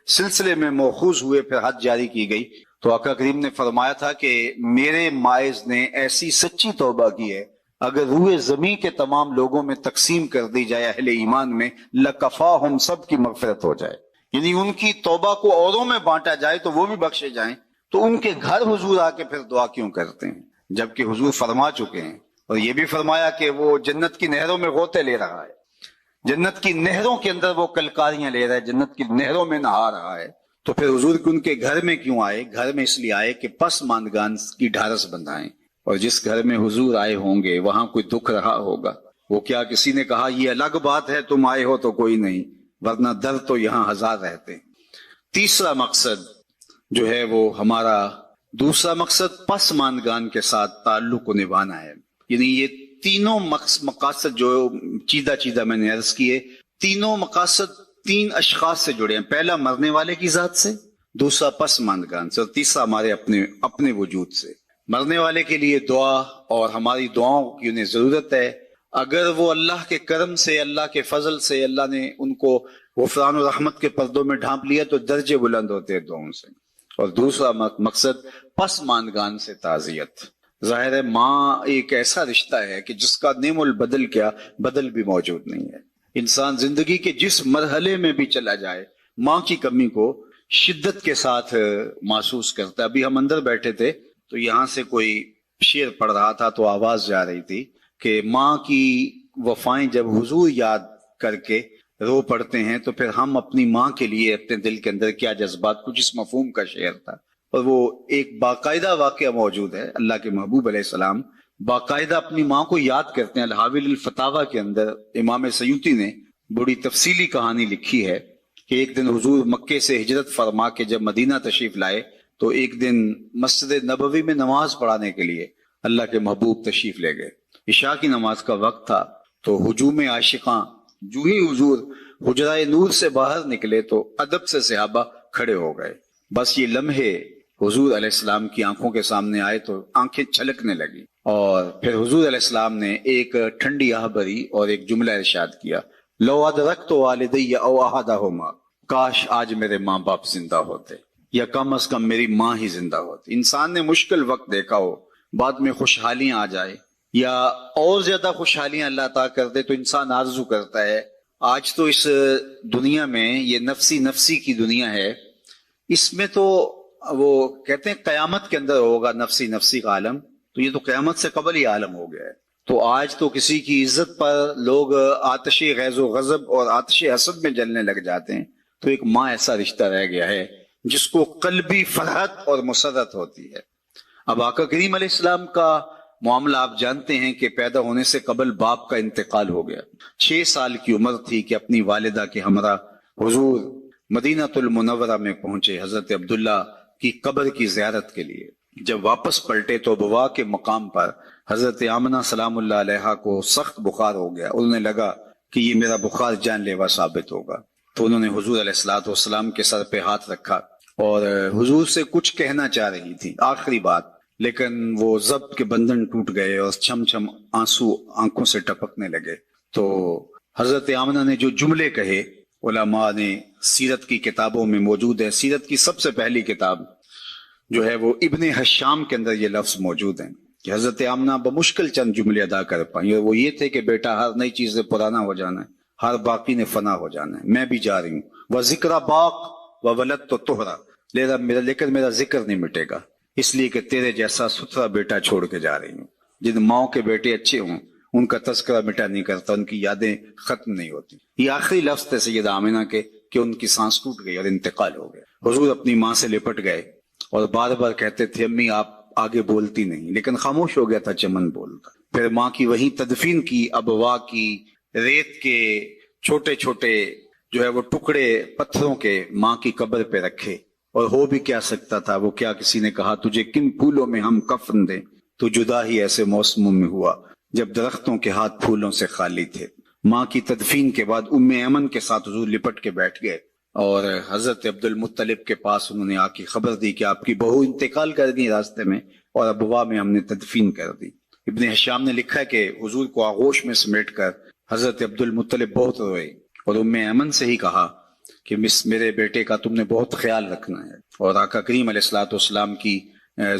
سلسلے میں مؤخوذ ہوئے، پھر حد جاری کی گئی، تو آقا کریم نے فرمایا تھا کہ میرے مائز نے ایسی سچی توبہ کی ہے، اگر روئے زمین کے تمام لوگوں میں تقسیم کر دی جائے اہل ایمان میں، لکفاہم، سب کی مغفرت ہو جائے، یعنی ان کی توبہ کو اوروں میں بانٹا جائے تو وہ بھی بخشے جائیں۔ تو ان کے گھر حضور آ کے پھر دعا کیوں کرتے ہیں، جبکہ حضور فرما چکے ہیں، اور یہ بھی فرمایا کہ وہ جنت کی نہروں میں غوطے لے رہا ہے، جنت کی نہروں کے اندر وہ کلکاریاں لے رہا ہے، جنت کی نہروں میں نہا رہا ہے۔ تو پھر حضور ان کے گھر میں کیوں آئے؟ گھر میں اس لیے آئے کہ پسماندگان کی ڈھارس بندھائیں، اور جس گھر میں حضور آئے ہوں گے وہاں کوئی دکھ رہا ہوگا، وہ کیا کسی نے کہا یہ الگ بات ہے تم آئے ہو تو کوئی نہیں، ورنہ در تو یہاں 1000 رہتے ہیں۔ تیسرا مقصد جو ہے وہ ہمارا دوسرا مقصد پسماندگان کے ساتھ تعلق کو نبھانا ہے، یعنی یہ تینوں مقاصد جو چیدہ میں نے عرض کیے، تینوں مقاصد 3 اشخاص سے جڑے ہیں۔ پہلا مرنے والے کی ذات سے، دوسرا پسماندگان سے، اور تیسرا ہمارے اپنے وجود سے۔ مرنے والے کے لیے دعا، اور ہماری دعاؤں کی انہیں ضرورت ہے، اگر وہ اللہ کے کرم سے، اللہ کے فضل سے اللہ نے ان کو غفران و رحمت کے پردوں میں ڈھانپ لیا تو درجے بلند ہوتے ہیں دعاؤں سے۔ اور دوسرا مقصد پسماندگان سے تعزیت۔ ظاہر ہے ماں ایک ایسا رشتہ ہے کہ جس کا نعم البدل کیا بدل بھی موجود نہیں ہے۔ انسان زندگی کے جس مرحلے میں بھی چلا جائے ماں کی کمی کو شدت کے ساتھ محسوس کرتا ہے۔ ابھی ہم اندر بیٹھے تھے تو یہاں سے کوئی شعر پڑھ رہا تھا تو آواز جا رہی تھی کہ ماں کی وفائیں جب حضور یاد کر کے رو پڑتے ہیں تو پھر ہم اپنی ماں کے لیے اپنے دل کے اندر کیا جذبات، کچھ اس مفہوم کا شعر تھا، اور وہ ایک باقاعدہ واقعہ موجود ہے۔ اللہ کے محبوب علیہ السلام باقاعدہ اپنی ماں کو یاد کرتے ہیں۔ الحاویل الفتاوی کے اندر امام سیوطی نے بڑی تفصیلی کہانی لکھی ہے کہ ایک دن حضور مکے سے ہجرت فرما کے جب مدینہ تشریف لائے تو ایک دن مسجد نبوی میں نماز پڑھانے کے لیے اللہ کے محبوب تشریف لے گئے۔ عشاء کی نماز کا وقت تھا تو ہجوم عاشقاں جو ہی حضور حجرہ نور سے باہر نکلے تو ادب سے صحابہ کھڑے ہو گئے۔ بس یہ لمحے حضور علیہ السلام کی آنکھوں کے سامنے آئے تو آنکھیں چھلکنے لگی، اور پھر حضور علیہ السلام نے ایک ٹھنڈی آہ بھری اور ایک جملہ ارشاد کیا، لو ادرکت والدی او احدہما، کاش آج میرے ماں باپ زندہ ہوتے، یا کم از کم میری ماں ہی زندہ ہوتی۔ انسان نے مشکل وقت دیکھا ہو، بعد میں خوشحالیاں آ جائے یا اور زیادہ خوشحالیاں اللہ عطا کر دے تو انسان آرزو کرتا ہے۔ آج تو اس دنیا میں یہ نفسی کی دنیا ہے، اس میں تو وہ کہتے ہیں قیامت کے اندر ہوگا نفسی کا عالم، تو یہ تو قیامت سے قبل ہی عالم ہو گیا ہے۔ تو آج تو کسی کی عزت پر لوگ آتش غیظ و غضب اور آتش حسد میں جلنے لگ جاتے ہیں، تو ایک ماں ایسا رشتہ رہ گیا ہے جس کو قلبی فرحت اور مسرت ہوتی ہے۔ اب آقا کریم علیہ السلام کا معاملہ آپ جانتے ہیں کہ پیدا ہونے سے قبل باپ کا انتقال ہو گیا۔ 6 سال کی عمر تھی کہ اپنی والدہ کے ہمراہ حضور مدینہ المنورہ میں پہنچے حضرت عبداللہ کی قبر کی زیارت کے لیے۔ جب واپس پلٹے تو بوا کے مقام پر حضرت آمنہ سلام اللہ علیہا کو سخت بخار ہو گیا۔ انہیں لگا کہ یہ میرا بخار جان لیوا ثابت ہوگا، تو انہوں نے حضور علیہ الصلوۃ والسلام کے سر پہ ہاتھ رکھا اور حضور سے کچھ کہنا چاہ رہی تھی، آخری بات، لیکن وہ ضبط کے بندھن ٹوٹ گئے اور چھم چھم آنسو آنکھوں سے ٹپکنے لگے۔ تو حضرت آمنہ نے جو جملے کہے، علماء نے سیرت کی کتابوں میں موجود ہے، سیرت کی سب سے پہلی کتاب جو ہے وہ ابن حشام کے اندر یہ لفظ موجود ہیں کہ حضرت آمنہ بمشکل چند جملے ادا کر پائیں، اور وہ یہ تھے کہ بیٹا ہر نئی چیز سے پرانا ہو جانا ہے، ہر باقی نے فنا ہو جانا ہے، میں بھی جا رہی ہوں، وہ ذکر باق و ولد تو توہرا، لیکن میرا ذکر نہیں مٹے گا، اس لیے کہ تیرے جیسا ستھرا بیٹا چھوڑ کے جا رہی ہوں۔ جن ماؤں کے بیٹے اچھے ہوں ان کا تذکرہ مٹا نہیں کرتا، ان کی یادیں ختم نہیں ہوتی۔ یہ آخری لفظ تھے سیدہ آمنہ کے کہ ان کی سانس ٹوٹ گئی اور انتقال ہو گیا۔ حضور اپنی ماں سے لپٹ گئے اور بار بار کہتے تھے امی آپ آگے بولتی نہیں، لیکن خاموش ہو گیا تھا چمن بولتا۔ پھر ماں کی وہی تدفین کی، ابوا کی ریت کے چھوٹے چھوٹے جو ہے وہ ٹکڑے پتھروں کے ماں کی قبر پہ رکھے، اور ہو بھی کیا سکتا تھا، وہ کیا کسی نے کہا تجھے کن پھولوں میں ہم کفن دیں، تو جدا ہی ایسے موسموں میں ہوا جب درختوں کے ہاتھ پھولوں سے خالی تھے۔ ماں کی تدفین کے بعد ام ایمن کے ساتھ حضور لپٹ کے بیٹھ گئے اور حضرت عبد المطلب کے پاس انہوں نے آ کے خبر دی کہ آپ کی بہو انتقال کر گئی راستے میں، اور ابوا میں ہم نے تدفین کر دی۔ ابن حشام نے لکھا ہے کہ حضور کو آغوش میں سمیٹ کر حضرت عبد المطلب بہت روئے اور ام ایمن سے ہی کہا کہ میرے بیٹے کا تم نے بہت خیال رکھنا ہے، اور آقا کریم علیہ الصلوۃ والسلام کی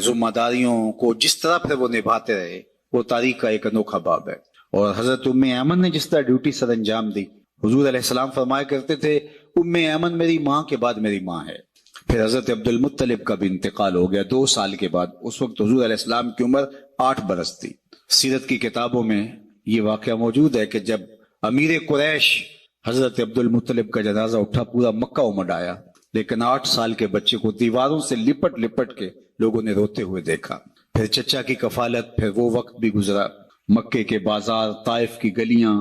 ذمہ داریوں کو جس طرح پھر وہ نبھاتے رہے وہ تاریخ کا ایک انوکھا باب ہے۔ اور حضرت ام ایمن نے جس طرح ڈیوٹی سر انجام دی، حضور علیہ السلام فرمایا کرتے تھے ام ایمن میری ماں کے بعد میری ماں ہے۔ پھر حضرت عبد المطلب کا بھی انتقال ہو گیا 2 سال کے بعد، اس وقت حضور علیہ السلام کی عمر 8 برس تھی۔ سیرت کی کتابوں میں یہ واقعہ موجود ہے کہ جب امیر قریش حضرت عبد المطلب کا جنازہ اٹھا پورا مکہ امڈ آیا، لیکن 8 سال کے بچے کو دیواروں سے لپٹ لپٹ کے لوگوں نے روتے ہوئے دیکھا۔ پھر چچا کی کفالت، پھر وہ وقت بھی گزرا، مکے کے بازار، طائف کی گلیاں،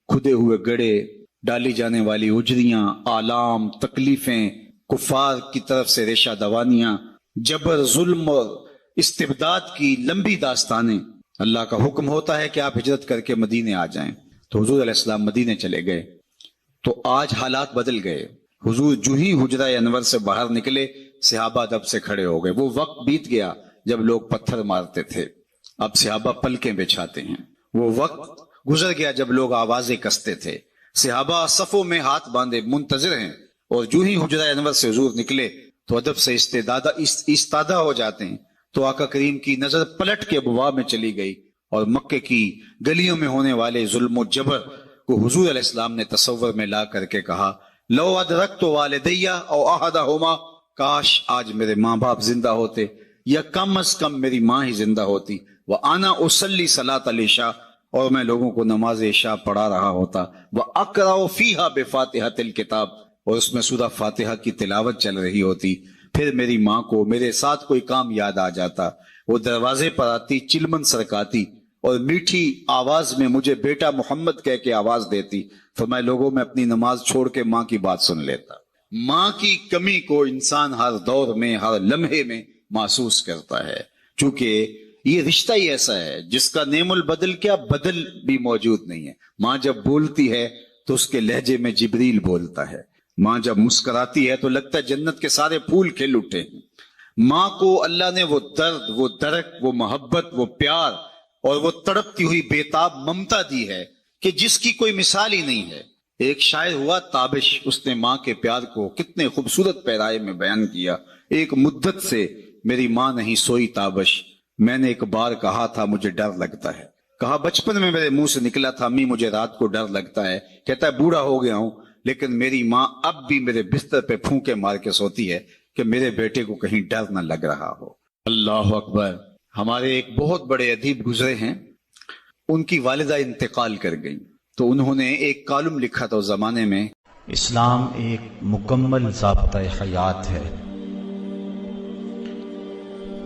کھدے ہوئے گڑھے، ڈالی جانے والی اجریاں، آلام، تکلیفیں، کفار کی طرف سے ریشہ دوانیاں، جبر، ظلم اور استبداد کی لمبی داستانیں۔ اللہ کا حکم ہوتا ہے کہ آپ ہجرت کر کے مدینے آ جائیں، تو حضور علیہ السلام مدینے چلے گئے۔ تو آج حالات بدل گئے، حضور جو ہی حجرہ انور سے باہر نکلے صحابہ دب سے کھڑے ہو گئے۔ وہ وقت بیت گیا جب لوگ پتھر مارتے تھے، اب صحابہ پلکیں بچھاتے ہیں۔ وہ وقت گزر گیا جب لوگ آوازیں کستے تھے، صحابہ صفوں میں ہاتھ باندھے منتظر ہیں، اور جو ہی حجرہ انور سے حضور نکلے تو ادب سے استادہ ہو جاتے ہیں۔ تو آقا کریم کی نظر پلٹ کے ابوا میں چلی گئی اور مکے کی گلیوں میں ہونے والے ظلم و جبر کو حضور علیہ السلام نے تصور میں لا کر کے کہا لو ادرکت والدیہ او احدہما، کاش آج میرے ماں باپ زندہ ہوتے، یا کم از کم میری ماں ہی زندہ ہوتی، وَأَنَا أُصَلِّي صَلَاةَ الْعِشَاء، اور میں لوگوں کو نماز عشاء پڑھا رہا ہوتا، وَأَقْرَأُ فِيهَا بِفَاتِحَةِ الْكِتَابِ، اور اس میں سورہ فاتحہ کی تلاوت چل رہی ہوتی۔ پھر میری ماں کو میرے ساتھ کوئی کام یاد آ جاتا، وہ دروازے پر آتی، چلمن سرکاتی اور میٹھی آواز میں مجھے بیٹا محمد کہہ کے آواز دیتی، فرمایا لوگوں میں اپنی نماز چھوڑ کے ماں کی بات سن لیتا۔ ماں کی کمی کو انسان ہر دور میں، ہر لمحے میں محسوس کرتا ہے، چونکہ یہ رشتہ ہی ایسا ہے جس کا نعم البدل کیا بدل بھی موجود نہیں ہے۔ ماں جب بولتی ہے تو اس کے لہجے میں جبریل بولتا ہے، ماں جب مسکراتی ہے تو لگتا ہے جنت کے سارے پھول کھل اٹھے ہیں۔ ماں کو اللہ نے وہ درد، وہ درک، وہ محبت، وہ پیار اور وہ تڑپتی ہوئی بےتاب ممتا دی ہے کہ جس کی کوئی مثال ہی نہیں ہے۔ ایک شاعر ہوا تابش، اس نے ماں کے پیار کو کتنے خوبصورت پیرائے میں بیان کیا۔ ایک مدت سے میری ماں نہیں سوئی تابش، میں نے ایک بار کہا تھا مجھے ڈر لگتا ہے، کہا بچپن میں میرے منہ سے نکلا تھا امی مجھے رات کو ڈر لگتا ہے، کہتا ہے بوڑھا ہو گیا ہوں لیکن میری ماں اب بھی میرے بستر پہ پھونکے مار کے سوتی ہے کہ میرے بیٹے کو کہیں ڈر نہ لگ رہا ہو۔ اللہ اکبر۔ ہمارے ایک بہت بڑے ادیب گزرے ہیں، ان کی والدہ انتقال کر گئی تو انہوں نے ایک کالم لکھا تھا اس زمانے میں، اسلام ایک مکمل ضابطہ حیات ہے۔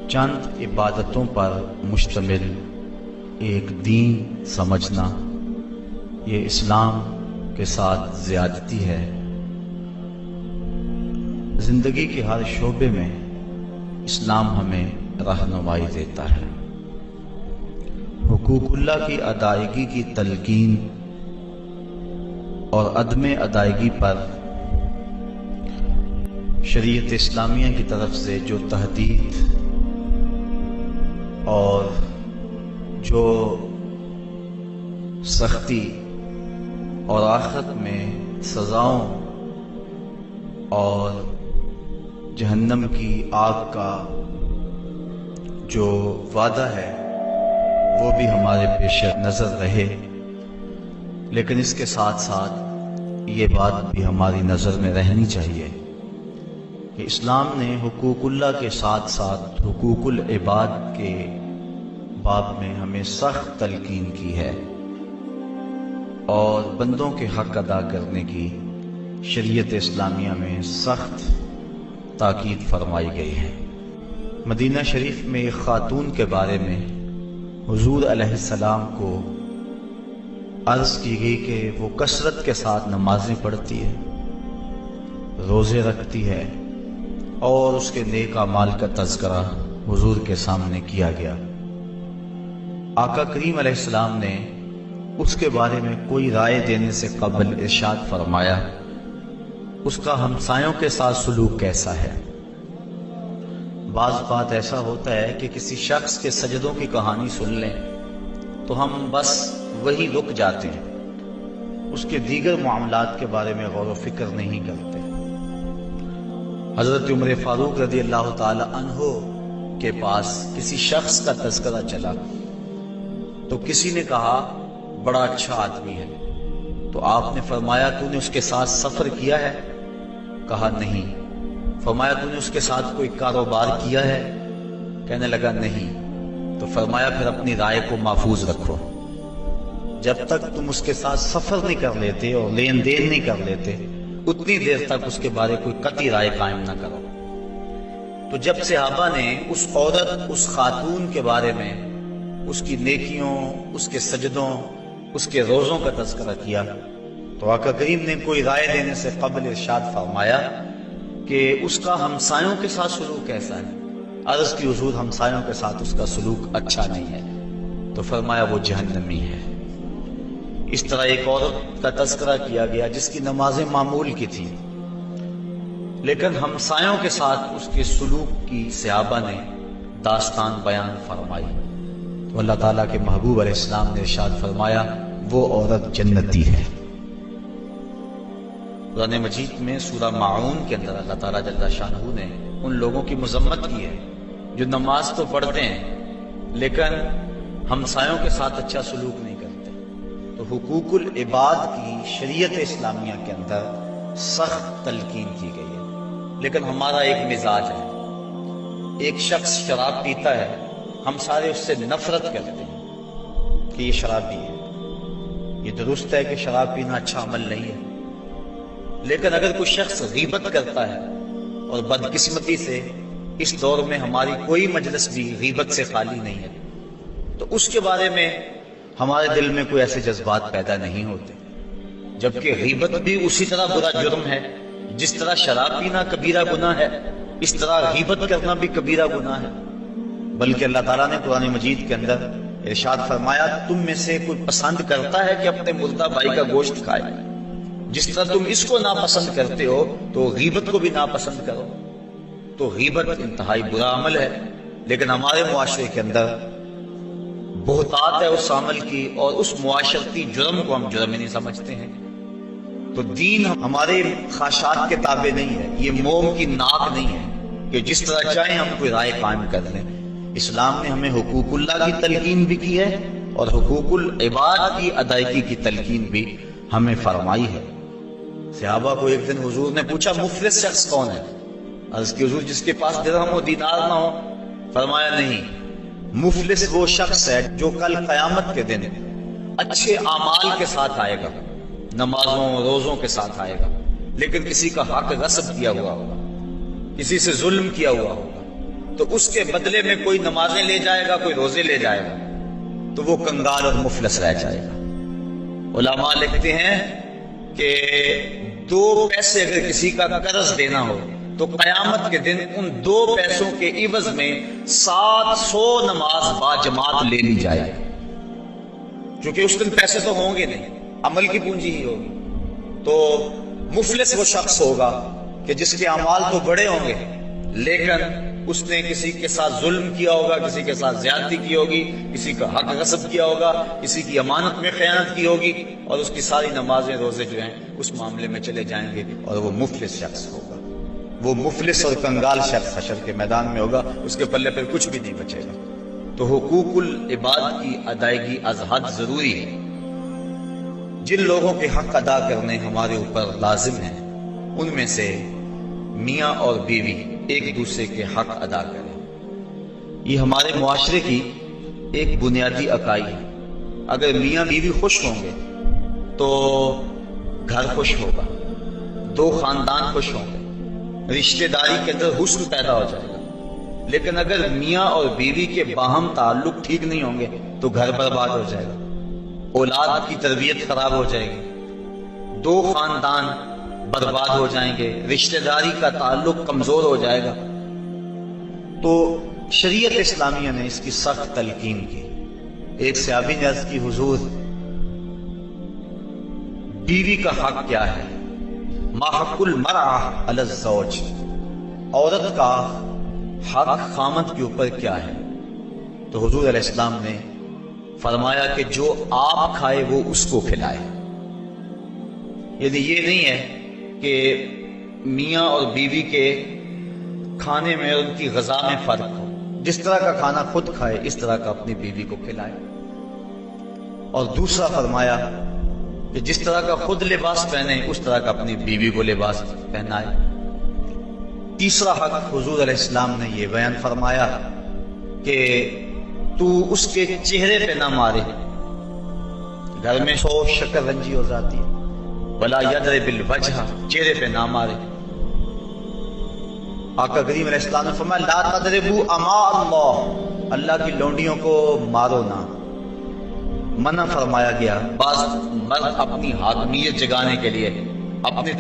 چند عبادتوں پر مشتمل ایک دین سمجھنا یہ اسلام کے ساتھ زیادتی ہے۔ زندگی کے ہر شعبے میں اسلام ہمیں رہنمائی دیتا ہے۔ حقوق اللہ کی ادائیگی کی تلقین اور عدم ادائیگی پر شریعت اسلامیہ کی طرف سے جو تحدید اور جو سختی اور آخرت میں سزاؤں اور جہنم کی آگ کا جو وعدہ ہے وہ بھی ہمارے پیش نظر رہے، لیکن اس کے ساتھ ساتھ یہ بات بھی ہماری نظر میں رہنی چاہیے کہ اسلام نے حقوق اللہ کے ساتھ ساتھ حقوق العباد کے باب میں ہمیں سخت تلقین کی ہے اور بندوں کے حق ادا کرنے کی شریعت اسلامیہ میں سخت تاکید فرمائی گئی ہے۔ مدینہ شریف میں ایک خاتون کے بارے میں حضور علیہ السلام کو عرض کی گئی کہ وہ کثرت کے ساتھ نمازیں پڑھتی ہے، روزے رکھتی ہے، اور اس کے نیک اعمال کا تذکرہ حضور کے سامنے کیا گیا۔ آقا کریم علیہ السلام نے اس کے بارے میں کوئی رائے دینے سے قبل ارشاد فرمایا اس کا ہمسایوں کے ساتھ سلوک کیسا ہے۔ بعض بات ایسا ہوتا ہے کہ کسی شخص کے سجدوں کی کہانی سن لیں تو ہم بس وہی رک جاتے ہیں، اس کے دیگر معاملات کے بارے میں غور و فکر نہیں کرتے۔ حضرت عمر فاروق رضی اللہ تعالی عنہ کے پاس کسی شخص کا تذکرہ چلا تو کسی نے کہا بڑا اچھا آدمی ہے، تو آپ نے فرمایا تو نے اس کے ساتھ سفر کیا ہے؟ کہا نہیں۔ فرمایا تو نے اس کے ساتھ کوئی کاروبار کیا ہے؟ کہنے لگا نہیں۔ تو فرمایا پھر اپنی رائے کو محفوظ رکھو، جب تک تم اس کے ساتھ سفر نہیں کر لیتے اور لین دین نہیں کر لیتے اتنی دیر تک اس کے بارے کوئی قطعی رائے قائم نہ کرو۔ تو جب صحابہ نے اس عورت، اس خاتون کے بارے میں اس کی نیکیوں، اس کے سجدوں، اس کے روزوں کا تذکرہ کیا تو آقا کریم نے کوئی رائے دینے سے قبل ارشاد فرمایا کہ اس کا ہمسایوں کے ساتھ سلوک کیسا ہے؟ عرض کی حضور ہمسایوں کے ساتھ اس کا سلوک اچھا نہیں ہے، تو فرمایا وہ جہنمی ہے۔ اس طرح ایک عورت کا تذکرہ کیا گیا جس کی نمازیں معمول کی تھیں، لیکن ہمسایوں کے ساتھ اس کے سلوک کی صحابہ نے داستان بیان فرمائی تو اللہ تعالیٰ کے محبوب علیہ السلام نے ارشاد فرمایا وہ عورت جنتی ہے۔ قرآن مجید میں سورہ معون کے اندر اللہ تعالیٰ جل شانہ نے ان لوگوں کی مذمت کی ہے جو نماز تو پڑھتے ہیں لیکن ہمسایوں کے ساتھ اچھا سلوک نہیں کرتے۔ تو حقوق العباد کی شریعت اسلامیہ کے اندر سخت تلقین کی گئی ہے، لیکن ہمارا ایک مزاج ہے، ایک شخص شراب پیتا ہے ہم سارے اس سے نفرت کرتے ہیں کہ یہ شرابی ہے۔ یہ درست ہے کہ شراب پینا اچھا عمل نہیں ہے، لیکن اگر کوئی شخص غیبت کرتا ہے، اور بدقسمتی سے اس دور میں ہماری کوئی مجلس بھی غیبت سے خالی نہیں ہے، تو اس کے بارے میں ہمارے دل میں کوئی ایسے جذبات پیدا نہیں ہوتے، جبکہ غیبت بھی اسی طرح برا جرم ہے جس طرح شراب پینا کبیرہ گناہ ہے، اس طرح غیبت کرنا بھی کبیرہ گناہ ہے۔ بلکہ اللہ تعالیٰ نے قرآن مجید کے اندر ارشاد فرمایا تم میں سے کوئی پسند کرتا ہے کہ اپنے مردہ بھائی کا گوشت کھائے، جس طرح تم اس کو ناپسند کرتے ہو تو غیبت کو بھی ناپسند کرو۔ تو غیبت انتہائی برا عمل ہے، لیکن ہمارے معاشرے کے اندر بہتات ہے اس عمل کی، اور اس معاشرتی جرم کو ہم جرم ہی نہیں سمجھتے ہیں۔ تو دین ہمارے خواہشات کے تابع نہیں ہے، یہ موم کی ناک نہیں ہے کہ جس طرح چاہیں ہم کوئی رائے قائم کر لیں۔ اسلام نے ہمیں حقوق اللہ کی تلقین بھی کی ہے اور حقوق العباد کی ادائیگی کی تلقین بھی ہمیں فرمائی ہے۔ صحابہ کو ایک دن حضور نے پوچھا مفلس شخص کون ہے؟ عرض کی حضور جس کے پاس درہم و دینار نہ ہو؟ فرمایا نہیں، مفلس وہ شخص ہے جو کل قیامت کے دن اچھے اعمال کے ساتھ آئے گا، نمازوں روزوں کے ساتھ آئے گا، لیکن کسی کا حق غصب کیا ہوا ہوگا، کسی سے ظلم کیا ہوا ہوگا، تو اس کے بدلے میں کوئی نمازیں لے جائے گا، کوئی روزے لے جائے گا، تو وہ کنگال اور مفلس رہ جائے گا۔ علماء لکھتے ہیں کہ 2 پیسے اگر کسی کا قرض دینا ہو تو قیامت کے دن ان 2 پیسوں کے عوض میں 700 نماز با جماعت لے لی جائے گی، کیونکہ اس دن پیسے تو ہوں گے نہیں، عمل کی پونجی ہی ہوگی۔ تو مفلس وہ شخص ہوگا کہ جس کے اعمال تو بڑے ہوں گے لیکن اس نے کسی کے ساتھ ظلم کیا ہوگا، کسی کے ساتھ زیادتی کی ہوگی، کسی کا حق غصب کیا ہوگا، کسی کی امانت میں خیانت کی ہوگی، اور اس کی ساری نمازیں روزے جو ہیں اس معاملے میں چلے جائیں گے، اور وہ مفلس شخص ہوگا۔ وہ مفلس اور کنگال شخص حشر کے میدان میں ہوگا، اس کے پلے پھر کچھ بھی نہیں بچے گا۔ تو حقوق العباد کی ادائیگی از حد ضروری ہے۔ جن لوگوں کے حق ادا کرنے ہمارے اوپر لازم ہیں ان میں سے میاں اور بیوی ایک دوسرے کے حق ادا کریں۔ یہ ہمارے معاشرے کی ایک بنیادی اکائی ہے۔ اگر میاں بیوی خوش ہوں گے تو گھر خوش ہوگا، 2 خاندان خوش ہوں گے، رشتہ داری کے اندر حسن پیدا ہو جائے گا۔ لیکن اگر میاں اور بیوی کے باہم تعلق ٹھیک نہیں ہوں گے تو گھر برباد ہو جائے گا، اولاد کی تربیت خراب ہو جائے گی، 2 خاندان برباد ہو جائیں گے، رشتہ داری کا تعلق کمزور ہو جائے گا۔ تو شریعت اسلامیہ نے اس کی سخت تلقین کی۔ ایک صحابی نے عرض کی، حضور بیوی کا حق کیا ہے؟ ما حق المرأة علی الزوج، عورت کا حق خامد کے اوپر کیا ہے؟ تو حضور علیہ السلام نے فرمایا کہ جو آپ کھائے وہ اس کو کھلائے۔ یعنی یہ نہیں ہے کہ میاں اور بیوی کے کھانے میں اور ان کی غذا میں فرق ہو، جس طرح کا کھانا خود کھائے اس طرح کا اپنی بیوی کو کھلائے۔ اور دوسرا فرمایا کہ جس طرح کا خود لباس پہنے اس طرح کا اپنی بیوی کو لباس پہنائے۔ تیسرا حق حضور علیہ السلام نے یہ بیان فرمایا کہ تو اس کے چہرے پہ نہ مارے، گھر میں 100 شکر رنجی ہو جاتی ہے، ولا یضرب الوجہ، چہرے پہ نہ مارے۔ آقا کریم علیہ السلام نے فرمایا لا تضربوا اماء اللہ، اللہ کی لونڈیوں کو مارو نہ، منع فرمایا گیا۔ بعض مرد اپنی حاکمیت جگانے کے لیے اپنے